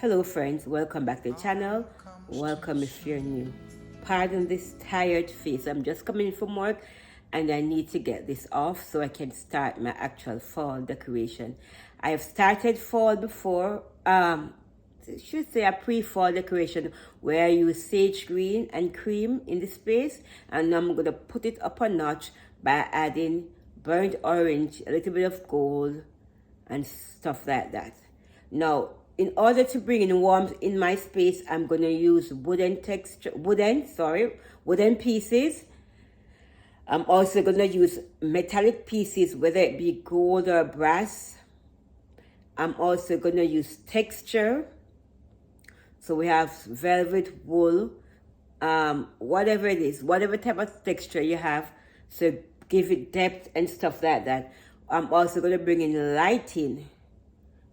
Hello friends, welcome back to the channel. Welcome if you're new. Pardon this tired face. I'm just coming from work and I need to get this off so I can start my actual fall decoration. I have started fall before, should say a pre-fall decoration where I use sage green and cream in the space, and now I'm going to put it up a notch by adding burnt orange, a little bit of gold and stuff like that. Now, in order to bring in warmth in my space, I'm going to use wooden pieces. I'm also going to use metallic pieces, whether it be gold or brass. I'm also going to use texture. So we have velvet, wool, whatever it is, whatever type of texture you have. So give it depth and stuff like that. I'm also going to bring in lighting.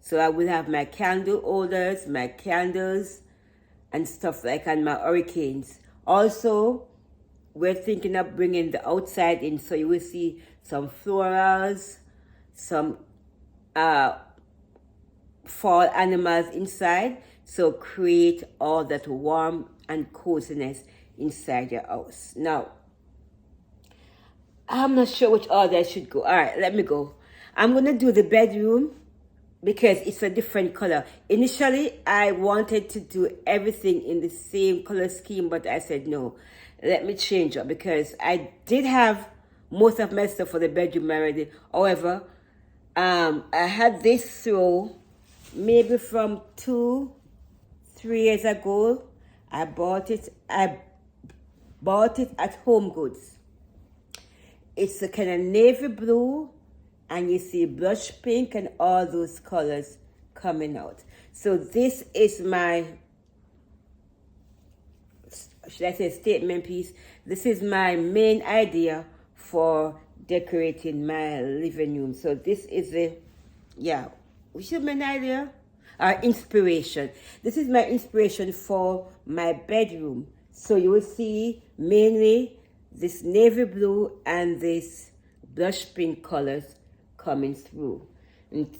So I will have my candle holders, my candles, and stuff like, and my hurricanes. Also, we're thinking of bringing the outside in, so you will see some florals, some fall animals inside. So create all that warmth and coziness inside your house. Now, I'm not sure which order I should go. All right, let me go. I'm going to do the bedroom because it's a different color. Initially, I wanted to do everything in the same color scheme, but I said, no, let me change up because I did have most of my stuff for the bedroom already. However, I had this throw maybe from 2-3 years ago. I bought it at Home Goods. It's a kind of navy blue, and you see blush pink and all those colors coming out. So this is my, should I say, statement piece. This is my main idea for decorating my living room. So this is the, which is my idea? Inspiration. This is my inspiration for my bedroom. So you will see mainly this navy blue and this blush pink colors coming through. And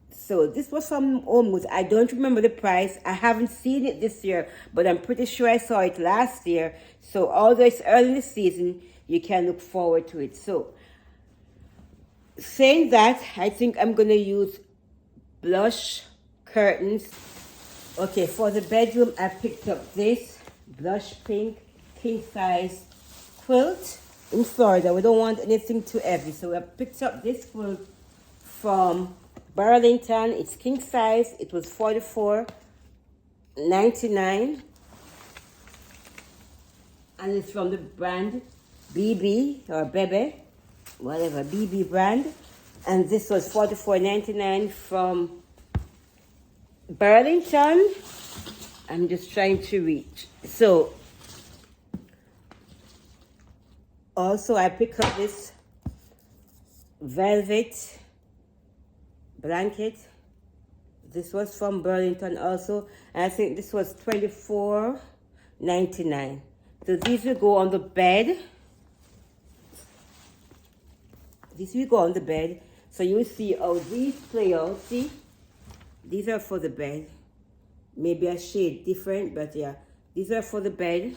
so this was from Home Goods. I don't remember the price. I haven't seen it this year, but I'm pretty sure I saw it last year. So although it's early in the season, you can look forward to it. So saying that, I think I'm going to use blush curtains. Okay, for the bedroom, I picked up this blush pink king size quilt. In Florida, we don't want anything too heavy, so I picked up this quilt from Burlington. It's king size. It was $44.99, and it's from the brand BB or Bebe, whatever, BB brand. And this was $44.99 from Burlington. I'm just trying to reach. So also, I picked up this velvet blanket. This was from Burlington also. And I think this was $24.99. So these will go on the bed. These will go on the bed. So you will see how these play out. See? These are for the bed. Maybe a shade different, but yeah. These are for the bed.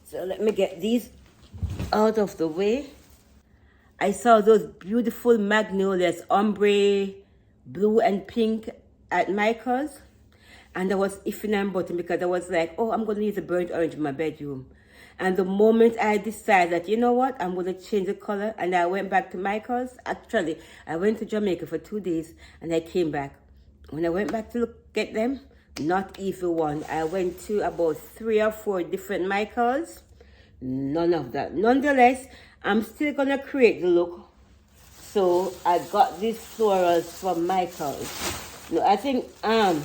So let me get these out of the way. I saw those beautiful magnolias, ombre, blue and pink at Michael's. And I was iffing and butting because I was like, oh, I'm going to use a burnt orange in my bedroom. And the moment I decided that, you know what, I'm going to change the color, and I went back to Michael's. Actually, I went to Jamaica for 2 days and I came back. When I went back to look at them, not even one. I went to about 3 or 4 different Michaels. None of that. Nonetheless, I'm still going to create the look. So I got these florals from Michaels. No, I think I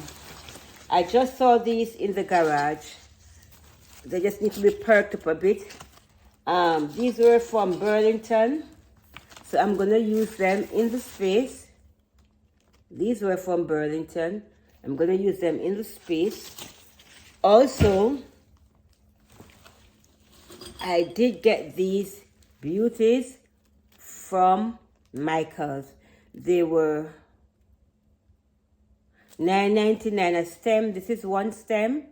just saw these in the garage. They just need to be perked up a bit. These were from Burlington. So I'm going to use them in the space. These were from Burlington. I'm going to use them in the space. Also, I did get these beauties from Michael's. They were $9.99 a stem. This is one stem,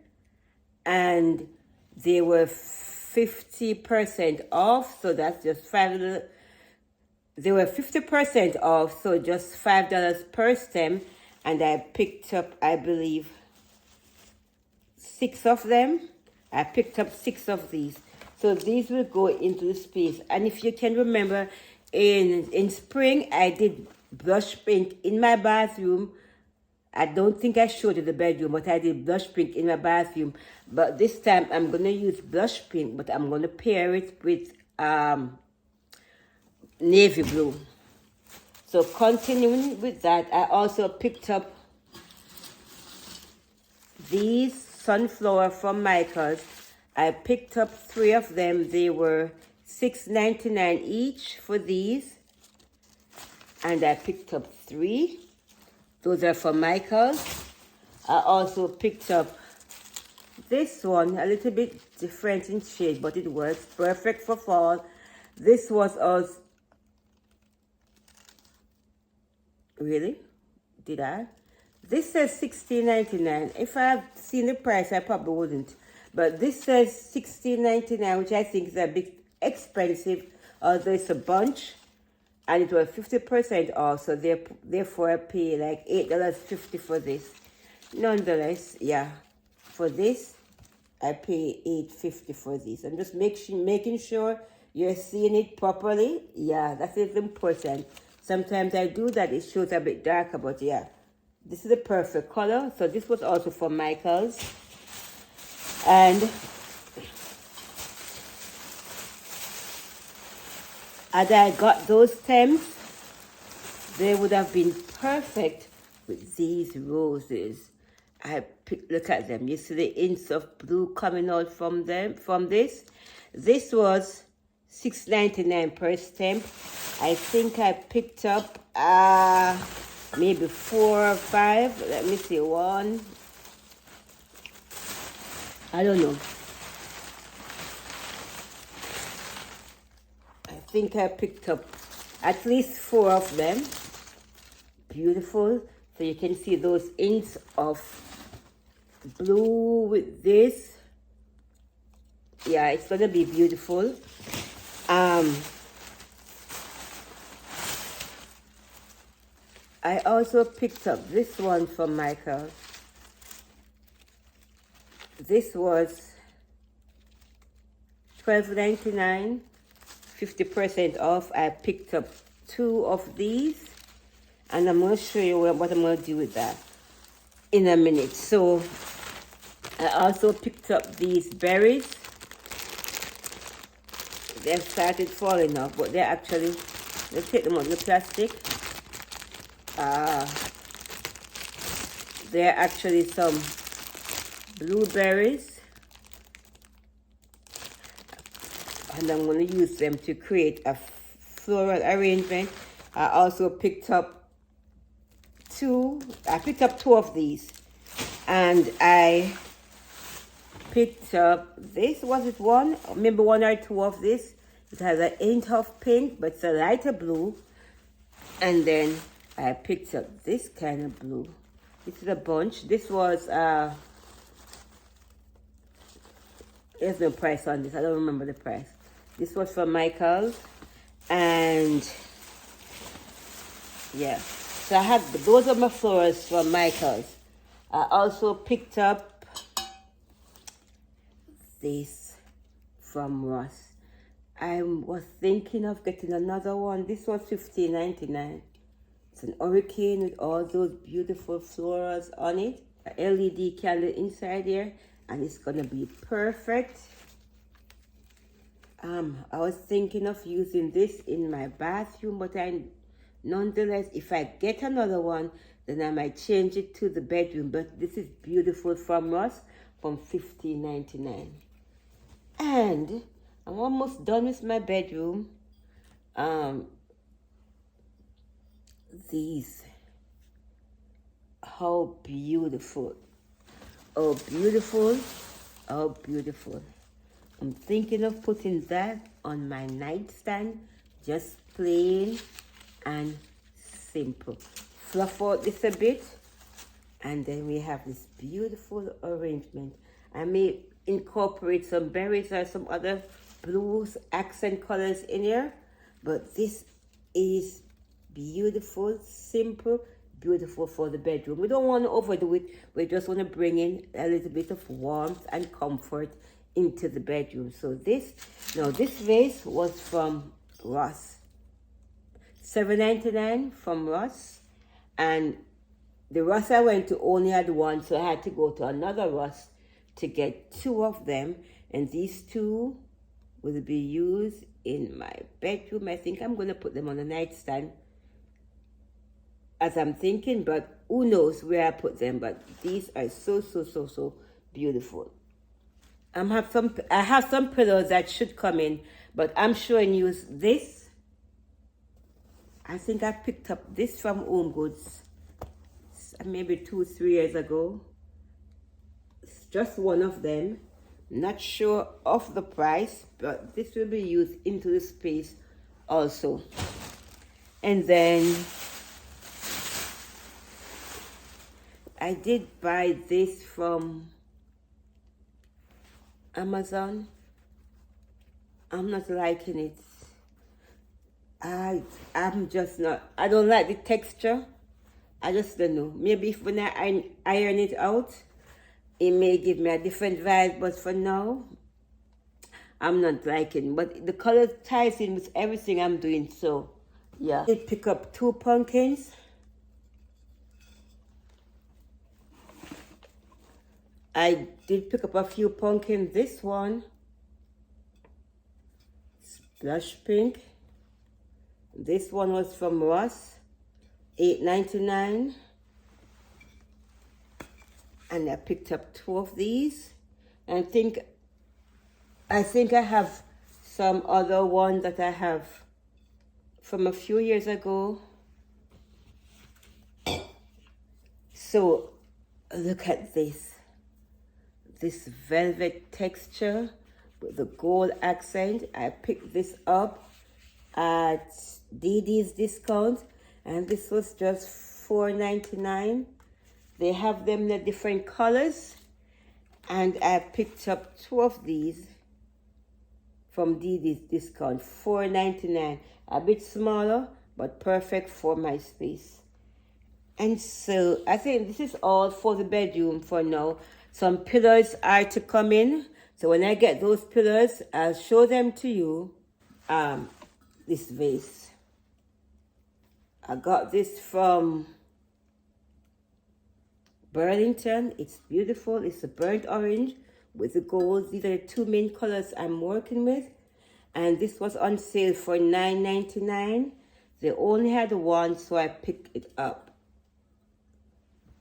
and they were 50% off, so that's just $5. They were 50% off, so just $5 per stem, and I picked up, I believe, 6 of them. I picked up 6 of these. So these will go into the space. And if you can remember, in spring, I did blush pink in my bathroom. I don't think I showed you the bedroom, but I did blush pink in my bathroom. But this time, I'm going to use blush pink, but I'm going to pair it with navy blue. So continuing with that, I also picked up these sunflower from Michael's. I picked up 3 of them. They were $6.99 each for these. And I picked up 3. Those are from Michael's. I also picked up this one, a little bit different in shade, but it works perfect for fall. This was us. Really? Did I? This says $16.99. If I had seen the price, I probably wouldn't. But this says $16.99, which I think is a bit expensive. Although it's a bunch, and it was 50% off, so therefore I pay like $8.50 for this. Nonetheless, yeah, for this, I pay $8.50 for this. I'm just making sure you're seeing it properly. Yeah, that is important. Sometimes I do that, it shows a bit darker, but yeah. This is the perfect color. So this was also from Michael's. And as I got those stems, they would have been perfect with these roses. Look at them. You see the hints of blue coming out from this. This was $6.99 per stem. I think I picked up maybe 4 or 5. Let me see, 1. I don't know. I think I picked up at least 4 of them. Beautiful. So you can see those hints of blue with this. Yeah, it's gonna be beautiful. I also picked up this one from Michael. This was $12.99, 50% off. I picked up 2 of these, and I'm going to show you what I'm going to do with that in a minute. So I also picked up these berries. They've started falling off, but they're actually, let's take them out of the plastic. There are actually some blueberries, and I'm going to use them to create a floral arrangement. I also picked up 2 of these, and I picked up this. Was it 1? Maybe 1 or 2 of this. It has an hint of pink, but it's a lighter blue. And then I picked up this kind of blue. This is a bunch. This was there's no price on this. I don't remember the price. This was from Michael's, and yeah. So I had those are my flowers from Michael's. I also picked up this from Ross. I was thinking of getting another one. This was $15.99. It's an hurricane with all those beautiful florals on it. A LED candle inside here, and it's gonna be perfect. I was thinking of using this in my bathroom, but nonetheless, if I get another one, then I might change it to the bedroom. But this is beautiful from Ross, from $15.99. And I'm almost done with my bedroom. These, how beautiful, oh beautiful, oh beautiful. I'm thinking of putting that on my nightstand, just plain and simple. Fluff out this a bit, And then we have this beautiful arrangement. I may incorporate some berries or some other blues, accent colors in here. But this is beautiful, simple, beautiful for the bedroom. We don't want to overdo it. We just want to bring in a little bit of warmth and comfort into the bedroom. So this vase was from Ross. $7.99 from Ross. And the Ross I went to only had one, so I had to go to another Ross to get two of them. And these two will be used in my bedroom. I think I'm going to put them on the nightstand as I'm thinking, but who knows where I put them. But these are so beautiful. I have some pillows that should come in, but I'm showing you this. I think I picked up this from Home Goods maybe 2-3 years ago. It's just one of them. Not sure of the price, but this will be used into the space also. And then I did buy this from Amazon. I'm not liking it. I'm just not. I don't like the texture. I just don't know. Maybe if when I iron it out, it may give me a different vibe. But for now, I'm not liking. But the color ties in with everything I'm doing. So, yeah. I did pick up 2 pumpkins. I did pick up a few pumpkins. This one, Splash Pink. This one was from Ross, $8.99. And I picked up 2 of these. And I think I have some other one that I have from a few years ago. So look at this. This velvet texture with the gold accent. I picked this up at DD's discount, and this was just $4.99. They have them in the different colors, and I picked up 2 of these from DD's discount, $4.99. A bit smaller, but perfect for my space. And so I think this is all for the bedroom for now. Some pillars are to come in. So when I get those pillars, I'll show them to you. This vase. I got this from Burlington. It's beautiful. It's a burnt orange with the gold. These are the 2 main colors I'm working with. And this was on sale for $9.99. They only had one, so I picked it up.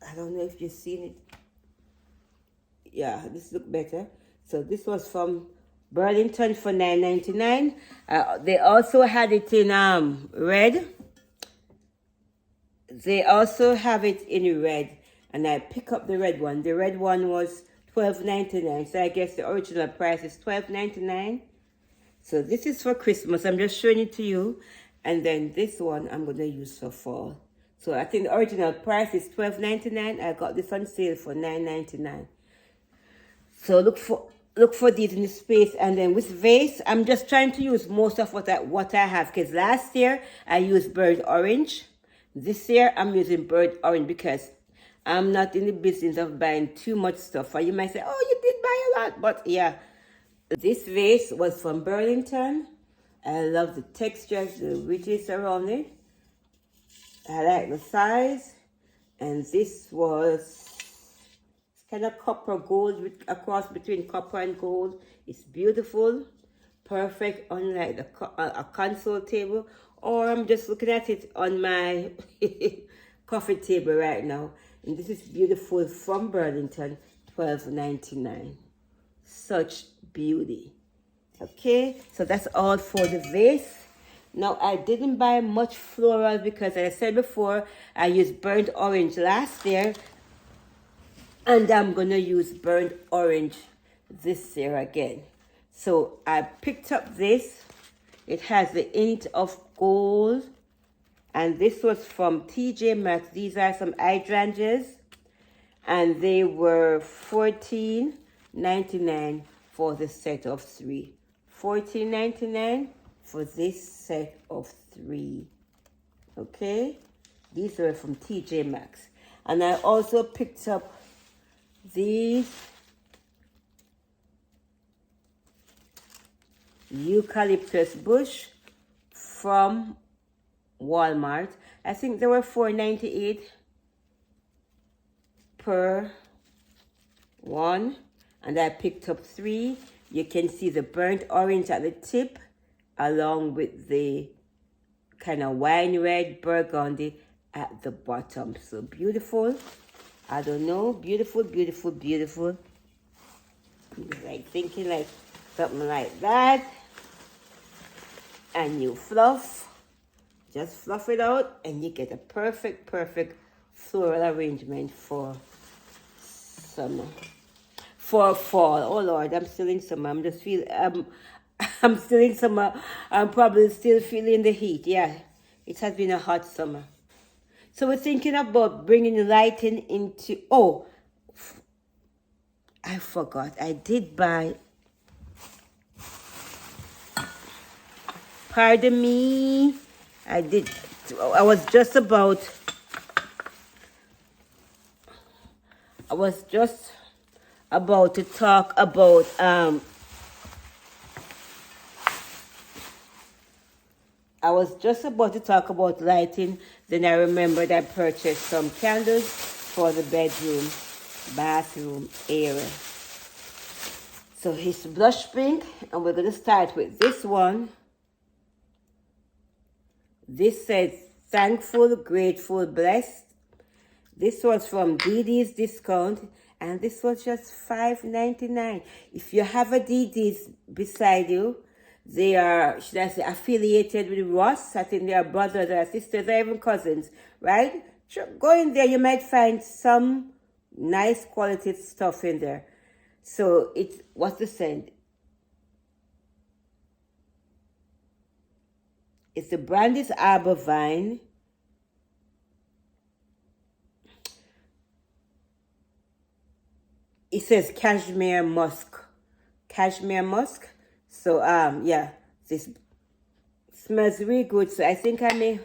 I don't know if you've seen it. Yeah, this look better. So this was from Burlington for $9.99. They also had it in red. They also have it in red. And I pick up the red one. The red one was $12.99. So I guess the original price is $12.99. So this is for Christmas. I'm just showing it to you. And then this one I'm going to use for fall. So I think the original price is $12.99. I got this on sale for $9.99. So look for these in the space. And then with vase, I'm just trying to use most of what I have. Because last year I used burnt orange. This year I'm using burnt orange because I'm not in the business of buying too much stuff. Or you might say, oh, you did buy a lot. But yeah, this vase was from Burlington. I love the texture, the ridges around it. I like the size. And this was kind of copper gold, with a cross between copper and gold. It's beautiful, perfect on like a console table, or I'm just looking at it on my coffee table right now. And this is beautiful from Burlington, $12.99. Such beauty. Okay, so that's all for the vase. Now I didn't buy much floral because, as I said before, I used burnt orange last year. And I'm going to use burnt orange this year again. So I picked up this. It has the hint of gold. And this was from TJ Maxx. These are some hydrangeas. And they were $14.99 for the set of 3. $14.99 for this set of 3. Okay, these were from TJ Maxx. And I also picked up these eucalyptus bush from Walmart. I think they were $4.98 per one, and I picked up 3. You can see the burnt orange at the tip along with the kind of wine red burgundy at the bottom. So beautiful. I don't know, beautiful, beautiful, beautiful. Like thinking like something like that. And you fluff, just fluff it out and you get a perfect floral arrangement for summer. For fall. Oh Lord, I'm still in summer. I'm still in summer. I'm probably still feeling the heat. Yeah, it has been a hot summer. So we're thinking about bringing lighting into, oh, I forgot. I did buy, pardon me, I was just about to talk about lighting. Then I remembered I purchased some candles for the bedroom, bathroom area. So it's blush pink, and we're going to start with this one. This says, thankful, grateful, blessed. This was from DD's discount, and this was just $5.99. If you have a DD's beside you, they are, should I say, affiliated with Ross. I think they are brothers or sisters or even cousins, right? Sure, go in there. You might find some nice quality stuff in there. So it's, what's the scent? It's the brand is Arbor Vine. It says cashmere musk. Cashmere musk. So yeah, this smells really good. So I think so I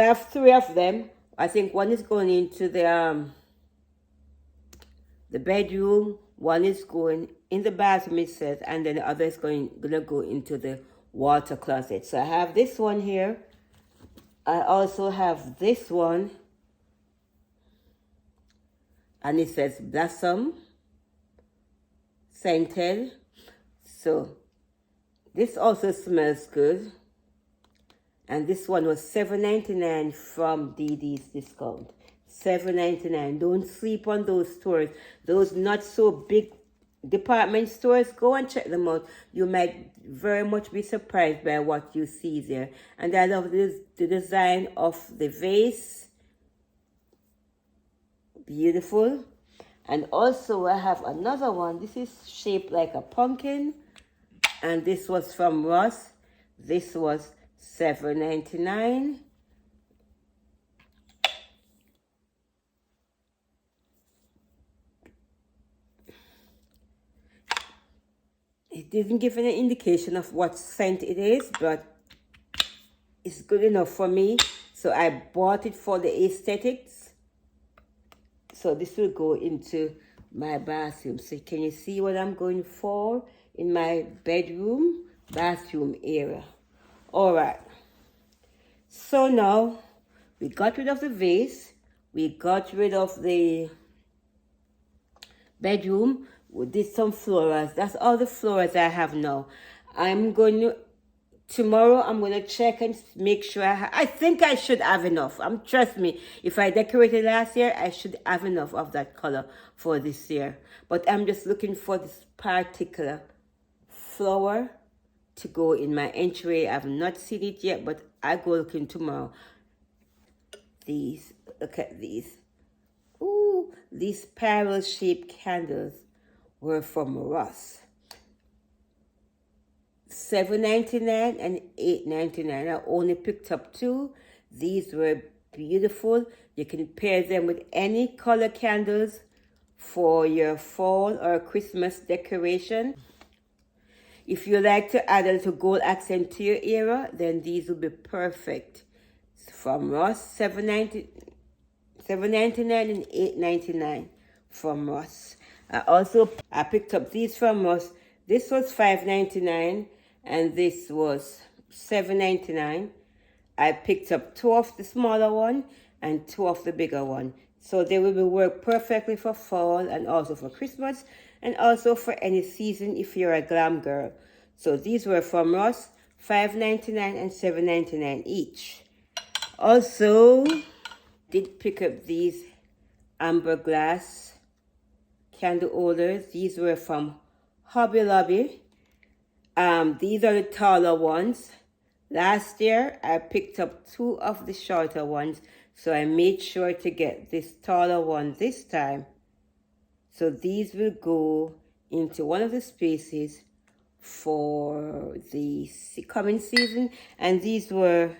have 3 of them. I think one is going into the bedroom, one is going in the bathroom, it says, and then the other is gonna go into the water closet. So I have this one here. I also have this one, and it says Blossom scented. So this also smells good. And this one was $7.99 from DD's discount. $7.99. Don't sleep on those stores. Those not so big department stores, go and check them out. You might very much be surprised by what you see there. And I love the design of the vase. Beautiful. And also I have another one. This is shaped like a pumpkin. And this was from Ross. This was $7.99. It didn't give any indication of what scent it is, but it's good enough for me. So I bought it for the aesthetics. So this will go into my bathroom. So can you see what I'm going for in my bedroom, bathroom area? All right. So now we got rid of the vase. We got rid of the bedroom. We did some florals. That's all the florals I have now. Tomorrow I'm going to check and make sure I think I should have enough. Trust me, if I decorated last year, I should have enough of that color for this year. But I'm just looking for this particular flower to go in my entryway. I've not seen it yet, but I go looking tomorrow. Look at these. Ooh, these spiral shaped candles were from Ross. $7.99 and $8.99. I only picked up 2. These were beautiful. You can pair them with any color candles for your fall or Christmas decoration. If you like to add a little gold accent to your area, then these will be perfect. From Ross, $7.99 and $8.99 from Ross. I picked up these from Ross. This was $5.99 and this was $7.99. I picked up 2 of the smaller one and 2 of the bigger one. So they will work perfectly for fall and also for Christmas and also for any season if you're a glam girl. So these were from Ross, $5.99 and $7.99 each. Also, did pick up these amber glass candle holders. These were from Hobby Lobby. These are the taller ones. Last year, I picked up 2 of the shorter ones, so I made sure to get this taller one this time. So these will go into one of the spaces for the coming season, and these were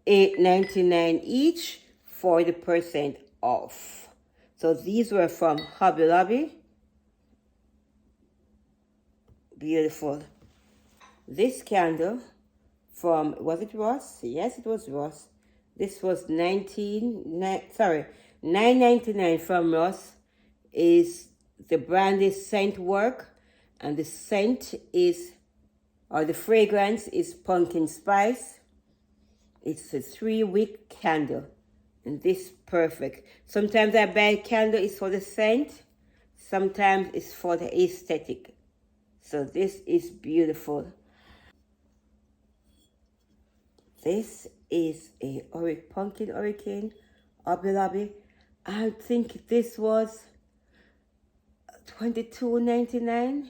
$8.99 each, 40% off. So these were from Hobby Lobby. Beautiful. This candle from, was it Ross? Yes, it was Ross. This was $9.99 from Ross. The brand is Scent Work, and the scent is, or the fragrance is pumpkin spice. It's a 3-wick candle, and this perfect. Sometimes I buy a candle, it's for the scent. Sometimes it's for the aesthetic. So this is beautiful. This is a pumpkin hurricane, Hobby Lobby. I think this was $22.99,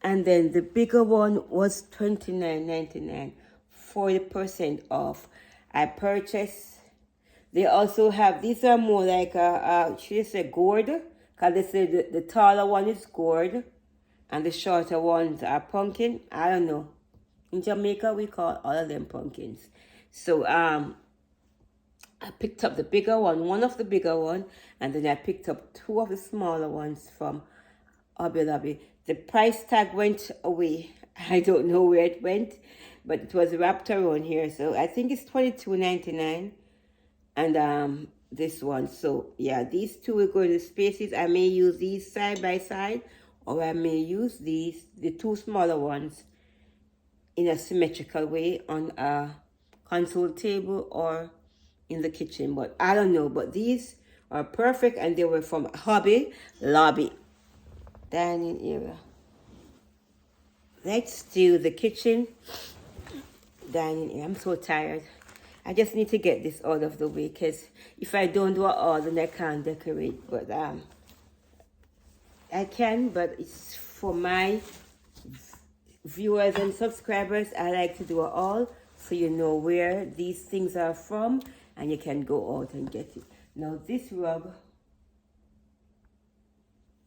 and then the bigger one was $29.99, 40% off. I purchased. They also have, these are more like should I say gourd? Because they say the taller one is gourd and the shorter ones are pumpkin. I don't know. In Jamaica, we call all of them pumpkins. So I picked up the bigger one of the bigger one, and then I picked up 2 of the smaller ones from Hobby Lobby. The price tag went away. I don't know where it went, but it was wrapped around here. So I think it's $22.99, and this one. So yeah, these 2 will go in the spaces. I may use these side by side, or I may use the 2 smaller ones in a symmetrical way on a console table or in the kitchen, but I don't know. But these are perfect, and they were from Hobby Lobby. Dining area. Let's do the kitchen dining area. I'm so tired. I just need to get this out of the way, because if I don't do it all, then I can't decorate. But I can, but it's for my viewers and subscribers. I like to do it all, so you know where these things are from, and you can go out and get it. Now this rug,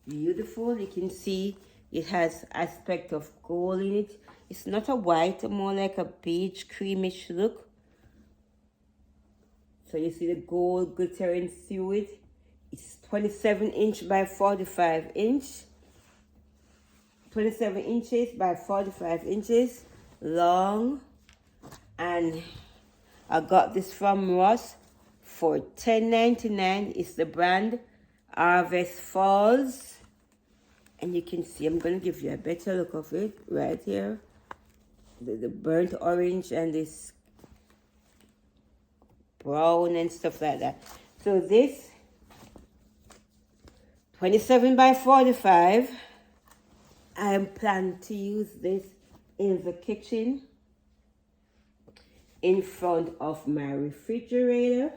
beautiful. You can see it has aspect of gold in it. It's not a white, more like a beige creamish look. So you see the gold glittering through it. It's 27 inch by 45 inch. 27 inches by 45 inches long, and I got this from Ross for $10.99. It's the brand Harvest Falls, and you can see, I'm going to give you a better look of it right here, the burnt orange and this brown and stuff like that. So this 27 by 45, I plan to use this in the kitchen, in front of my refrigerator,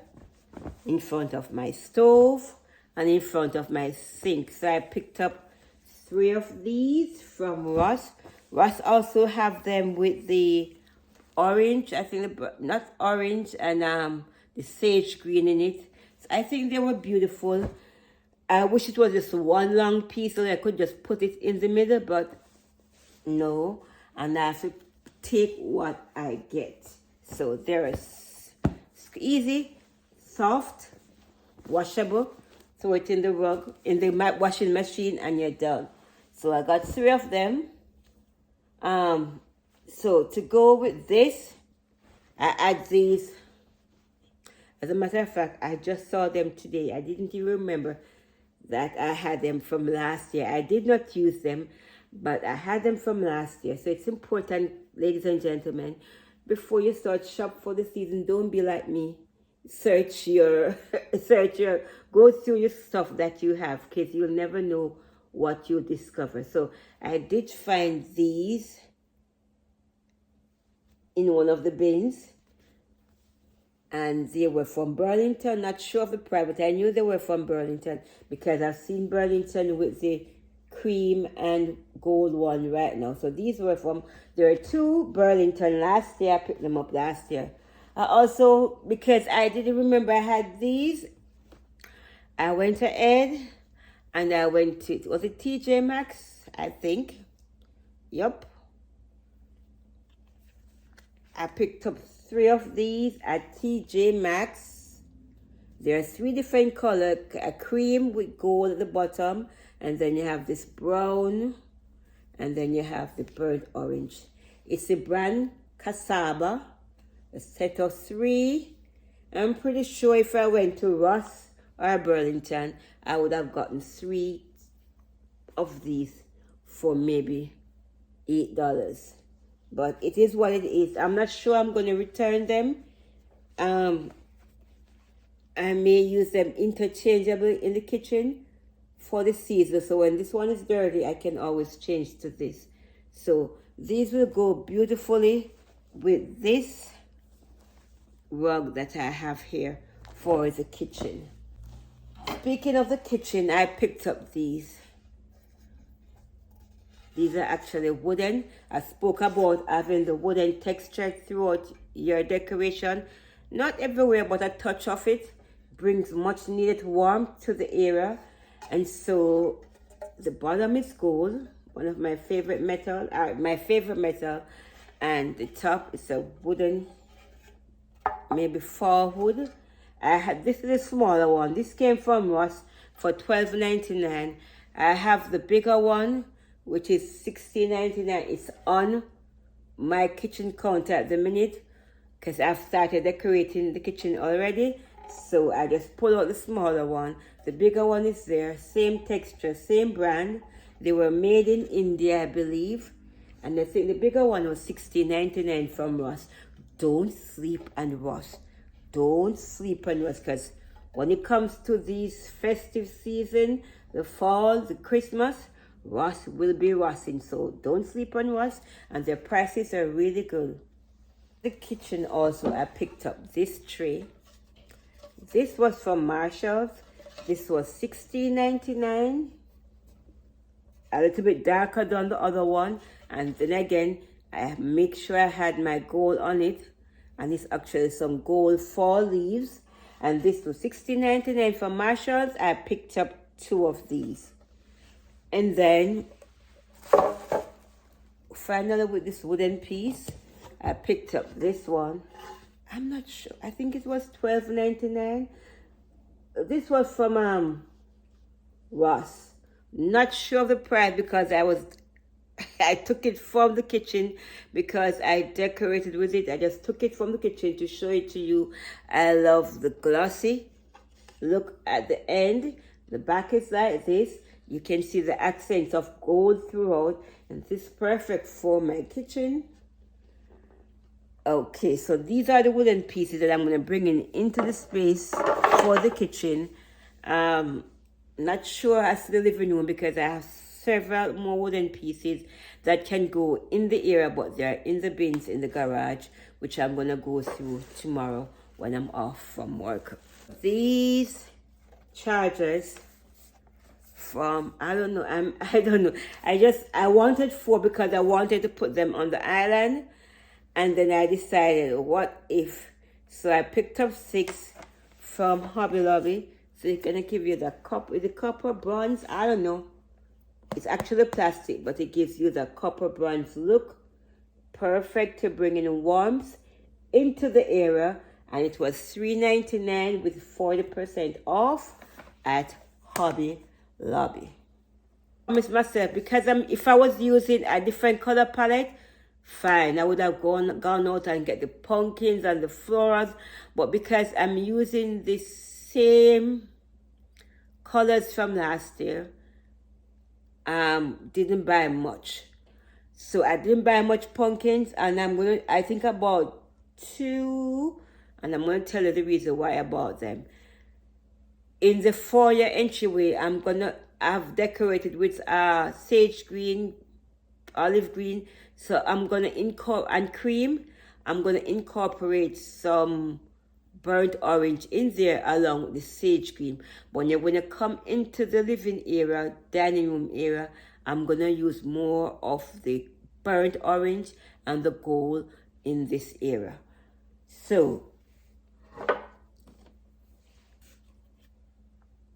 in front of my stove, and in front of my sink. So I picked up 3 of these from Ross. Ross also have them with the orange, I think, not orange, and the sage green in it. So I think they were beautiful. I wish it was just one long piece so I could just put it in the middle, but no. And I have to take what I get. So they're easy, soft, washable. throw it in the rug, in the washing machine, and you're done. So I got 3 of them. So to go with this, I add these. As a matter of fact, I just saw them today. I didn't even remember that I had them from last year. I did not use them, but I had them from last year. So it's important, ladies and gentlemen, before you start shop for the season, don't be like me. Go through your stuff that you have, because you'll never know what you'll discover. So I did find these in one of the bins, and they were from Burlington. Not sure of the price, but I knew they were from Burlington because I've seen Burlington with the cream and gold one right now. So these were from, there are 2 Burlington. Last year I picked them up last year. I also, because I didn't remember I had these, I went ahead and I went to, was it TJ Maxx, I think? Yup. I picked up 3 of these at TJ Maxx. There are 3 different colors, a cream with gold at the bottom, and then you have this brown, and then you have the burnt orange. It's the brand Casaba, a set of 3. I'm pretty sure if I went to Ross or Burlington, I would have gotten 3 of these for maybe $8. But it is what it is. I'm not sure I'm going to return them. I may use them interchangeably in the kitchen for the season. So when this one is dirty, I can always change to this. So these will go beautifully with this rug that I have here for the kitchen. Speaking of the kitchen, I picked up these. These are actually wooden. I spoke about having the wooden texture throughout your decoration. Not everywhere, but a touch of it brings much needed warmth to the area. And so the bottom is gold, one of my favorite metal, and the top is a wooden, maybe fall wood. This is a smaller one. This came from Ross for $12.99. I have the bigger one, which is $16.99. It's on my kitchen counter at the minute because I've started decorating the kitchen already. So I just pull out the smaller one. The bigger one is there. Same texture, same brand. They were made in India, I believe. And I think the bigger one was $16.99 from Ross. Don't sleep on Ross. Don't sleep on Ross, because when it comes to these festive season, the fall, the Christmas, Ross will be Rossing. So don't sleep on Ross, and their prices are really good. The kitchen also, I picked up this tray. This was from Marshall's. This was $16.99. A little bit darker than the other one. And then again, I make sure I had my gold on it. And it's actually some gold fall leaves. And this was $16.99 from Marshall's. I picked up 2 of these. And then, finally with this wooden piece, I picked up this one. I'm not sure. I think it was $12.99. This was from Ross. Not sure of the price because I took it from the kitchen because I decorated with it. I just took it from the kitchen to show it to you. I love the glossy look at the end. The back is like this. You can see the accents of gold throughout, and this is perfect for my kitchen. Okay, so these are the wooden pieces that I'm going to bring into the space for the kitchen. Not sure as to the living room because I have several more wooden pieces that can go in the area, but they're in the bins in the garage, which I'm going to go through tomorrow when I'm off from work. These chargers from, I don't know. I wanted 4 because I wanted to put them on the island. And then I decided, what if? So I picked up 6 from Hobby Lobby. So it's going to give you the cup with the copper bronze. I don't know. It's actually plastic, but it gives you the copper bronze look. Perfect to bring in warmth into the area. And it was $3.99 with 40% off at Hobby Lobby. I promised myself, because if I was using a different color palette, fine, I would have gone out and get the pumpkins and the florals, but because I'm using the same colors from last year, didn't buy much. So I didn't buy much pumpkins, and I think I bought 2, and I'm going to tell you the reason why I bought them. In the foyer entryway, I'm gonna have decorated with sage green, olive green. So I'm gonna I'm gonna incorporate some burnt orange in there along with the sage green. But when you come into the living area, dining room area, I'm gonna use more of the burnt orange and the gold in this area. So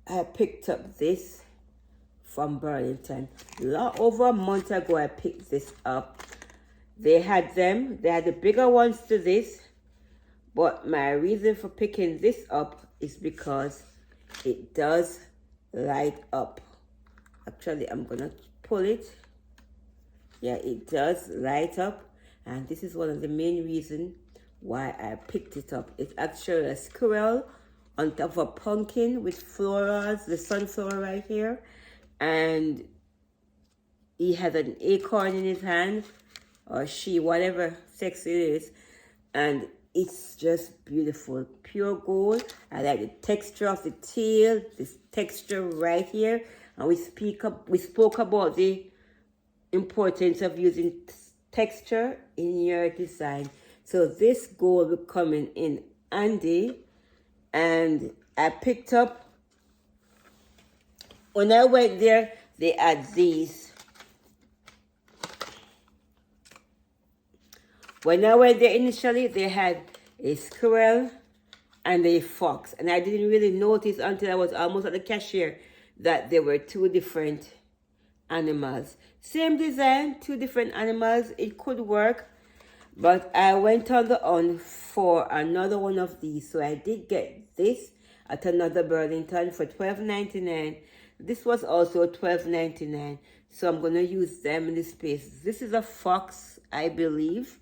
I picked up this from Burlington. Over a month ago, I picked this up. They had the bigger ones to this, but my reason for picking this up is because it does light up. Actually, I'm gonna pull it. Yeah, it does light up, and this is one of the main reasons why I picked it up. It's actually a squirrel on top of a pumpkin with florals, the sunflower right here, and he has an acorn in his hand, or she, whatever sex it is, and it's just beautiful, pure gold. I like the texture of the tail, this texture right here, and we spoke about the importance of using texture in your design. So this gold will come in handy. And I picked up, when I went there, they had these. When I went there initially, they had a squirrel and a fox. And I didn't really notice until I was almost at the cashier that there were 2 different animals. Same design, 2 different animals. It could work. But I went on the hunt for another one of these. So I did get this at another Burlington for $12.99. This was also $12.99. So I'm going to use them in this space. This is a fox, I believe.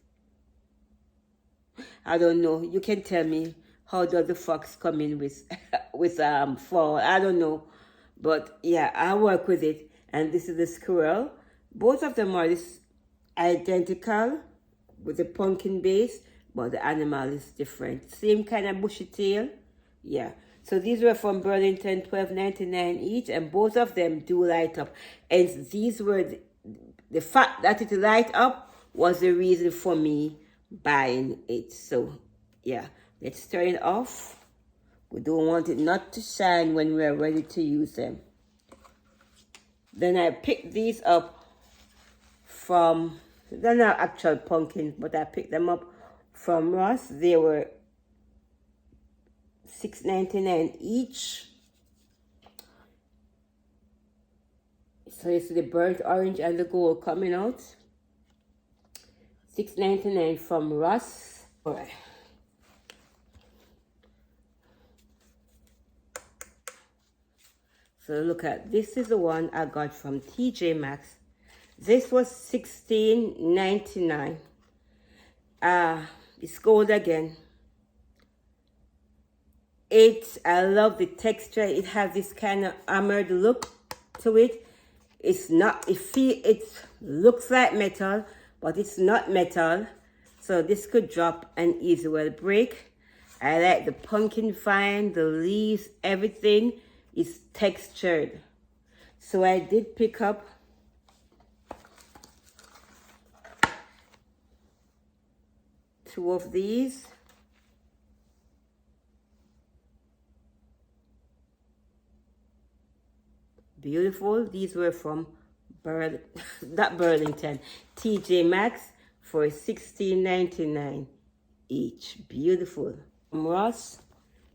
I don't know. You can tell me, how does the fox come in with fall? I don't know. But yeah, I work with it. And this is the squirrel. Both of them are this identical, with the pumpkin base, but the animal is different. Same kind of bushy tail. Yeah. So these were from Burlington, $12.99 each, and both of them do light up. And these were the fact that it light up was the reason for me buying it. So yeah, let's turn it off. We don't want it not to shine when we're ready to use them. Then I picked these up from, they're not actual pumpkins, but I picked them up from Ross. They were $6.99 each. So you see the burnt orange and the gold coming out. $6.99 from Ross. All right. So look at, this is the one I got from TJ Maxx. This was $16.99. It's gold again. I love the texture. It has this kind of armored look to it. It looks like metal, but it's not metal. So this could drop and easily break. I like the pumpkin vine, the leaves, everything is textured. So I did pick up two of these. Beautiful. These were from Burlington, TJ Maxx for $16.99 each. Beautiful. From Ross,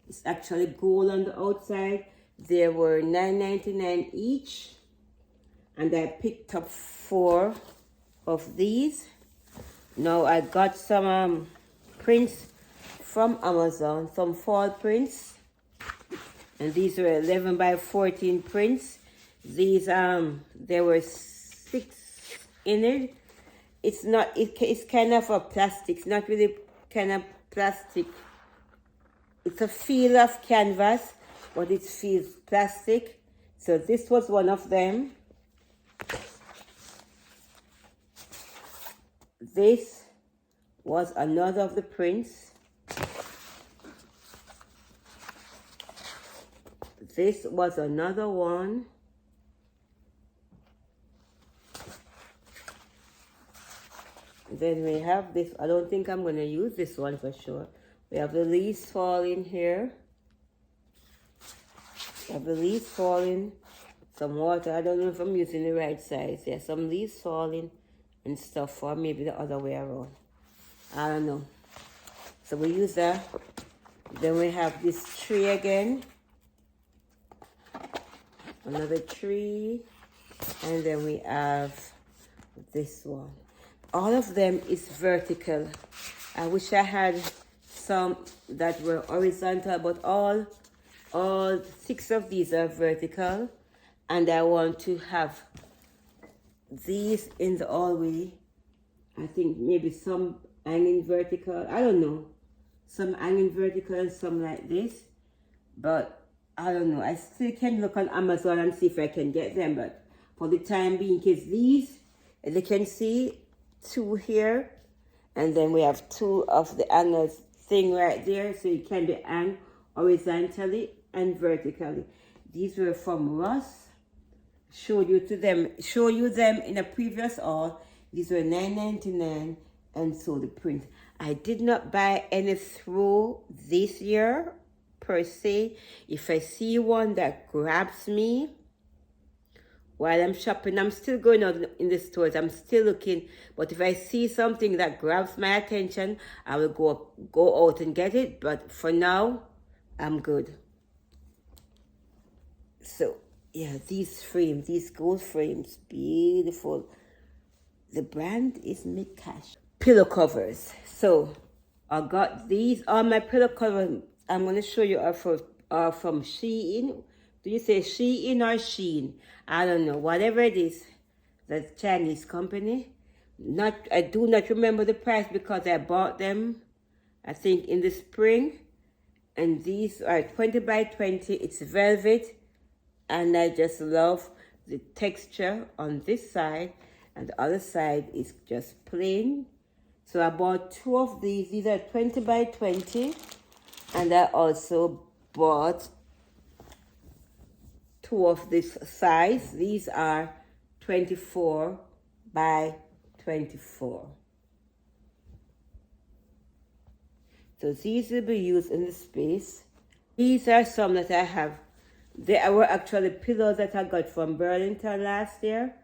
it's actually gold on the outside. They were $9.99 each, and I picked up 4 of these. Now I got some prints from Amazon, some fall prints. And these were 11 by 14 prints. These there were 6 in it. It's not, it's kind of a plastic. It's not really kind of plastic. It's a feel of canvas, but it feels plastic. So this was one of them. This was another of the prints. This was another one. Then we have this. I don't think I'm going to use this one for sure. We have the leaves falling here. We have the leaves falling. Some water. I don't know if I'm using the right size. Yeah, some leaves falling and stuff, or maybe the other way around. I don't know. So we use that. Then we have this tree again. Another tree. And then we have this one. All of them is vertical. I wish I had some that were horizontal, but all 6 of these are vertical. And I want to have these in the hallway. I think maybe some hanging vertical. I don't know. Some hanging vertical and some like this. But I don't know. I still can look on Amazon and see if I can get them. But for the time being, because these, as you can see, 2 here. And then we have 2 of the hangers thing right there. So it can be hung horizontally and vertically. These were from Ross. Show you them in a previous haul. These were $9.99, and so the print. I did not buy any throw this year per se. If I see one that grabs me while I'm shopping, I'm still going out in the stores. I'm still looking, but if I see something that grabs my attention, I will go out and get it. But for now, I'm good. So yeah, these frames, these gold frames, beautiful. The brand is Mikash. Pillow covers. So I got these. All my pillow covers I'm going to show you are from Shein. Do you say Shein or Shein? I don't know. Whatever it is, the Chinese company. I do not remember the price because I bought them, I think, in the spring. And these are 20 by 20. It's velvet. And I just love the texture on this side. And the other side is just plain. So I bought 2 of these. These are 20 by 20. And I also bought 2 of this size. These are 24 by 24. So these will be used in the space. These are some that I have. They were actually pillows that I got from Burlington last year,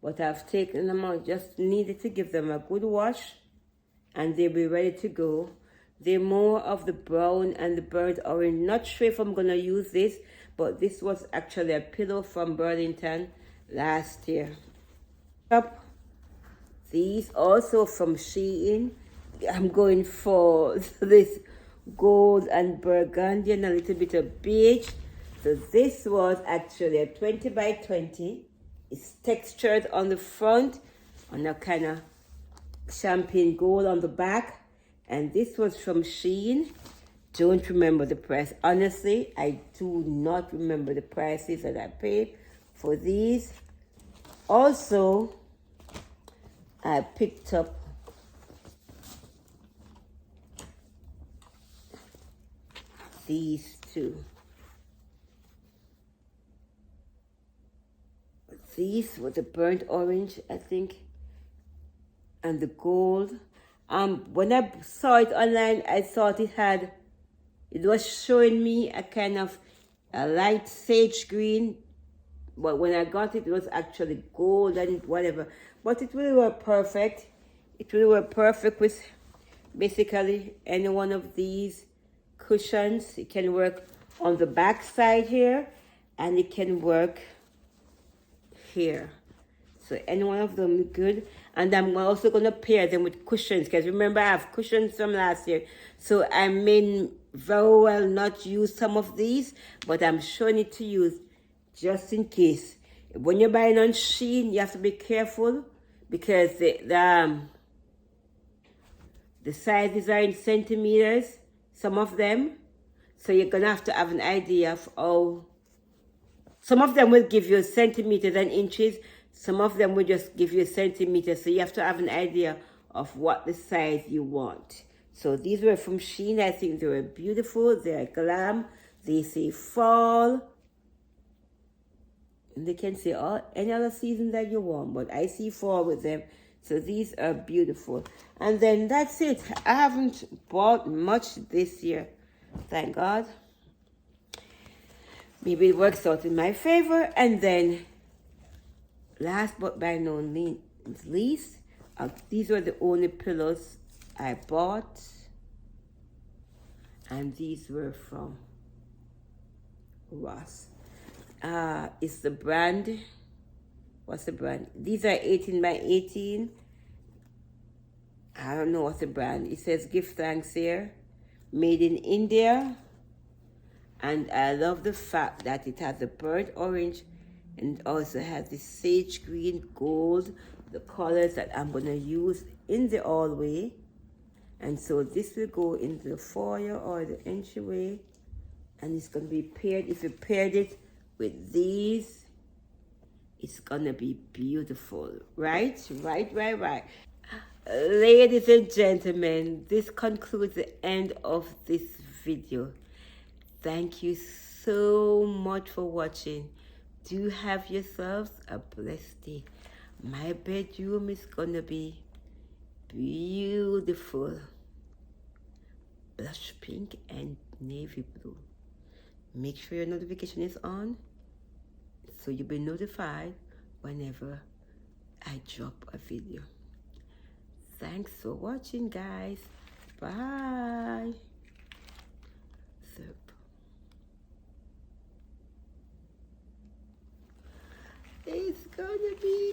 but I've taken them out. Just needed to give them a good wash, and they'll be ready to go. They're more of the brown and the burnt orange. Not sure if I'm going to use this, but this was actually a pillow from Burlington last year. These also from Shein. I'm going for this gold and burgundy and a little bit of beige. So this was actually a 20 by 20. It's textured on the front and a kind of champagne gold on the back. And this was from Shein. Don't remember the price. Honestly, I do not remember the prices that I paid for these. Also, I picked up these 2. These were the burnt orange, I think, and the gold. When I saw it online, I thought it was showing me a kind of a light sage green, but when I got it, it was actually gold and whatever. But it really worked perfect. It really worked perfect with basically any one of these cushions. It can work on the back side here, and it can work here. So any one of them is good. And I'm also going to pair them with cushions, because remember I have cushions from last year. So I may very well not use some of these, but I'm showing it to you just in case. When you're buying on Shein, you have to be careful because the sizes are in centimeters, some of them. So you're going to have an idea of how. Some of them will give you centimeters and inches. Some of them will just give you centimeters. So you have to have an idea of what the size you want. So these were from Shein. I think they were beautiful. They're glam. They say fall. And they can say any other season that you want. But I see fall with them. So these are beautiful. And then that's it. I haven't bought much this year. Thank God. Maybe it works out in my favor. And then, last but by no least, these were the only pillows I bought. And these were from Ross. It's the brand. What's the brand? These are 18 by 18. I don't know what's the brand. It says give thanks here. Made in India. And I love the fact that it has a burnt orange and it also has the sage green, gold, the colors that I'm going to use in the hallway. And so this will go into the foyer or the entryway. And it's going to be paired. If you paired it with these, it's going to be beautiful. Right? Right. Ladies and gentlemen, this concludes the end of this video. Thank you so much for watching. Do have yourselves a blessed day. My bedroom is gonna be beautiful. Blush pink and navy blue. Make sure your notification is on so you'll be notified whenever I drop a video. Thanks for watching, guys. Bye. It's gonna be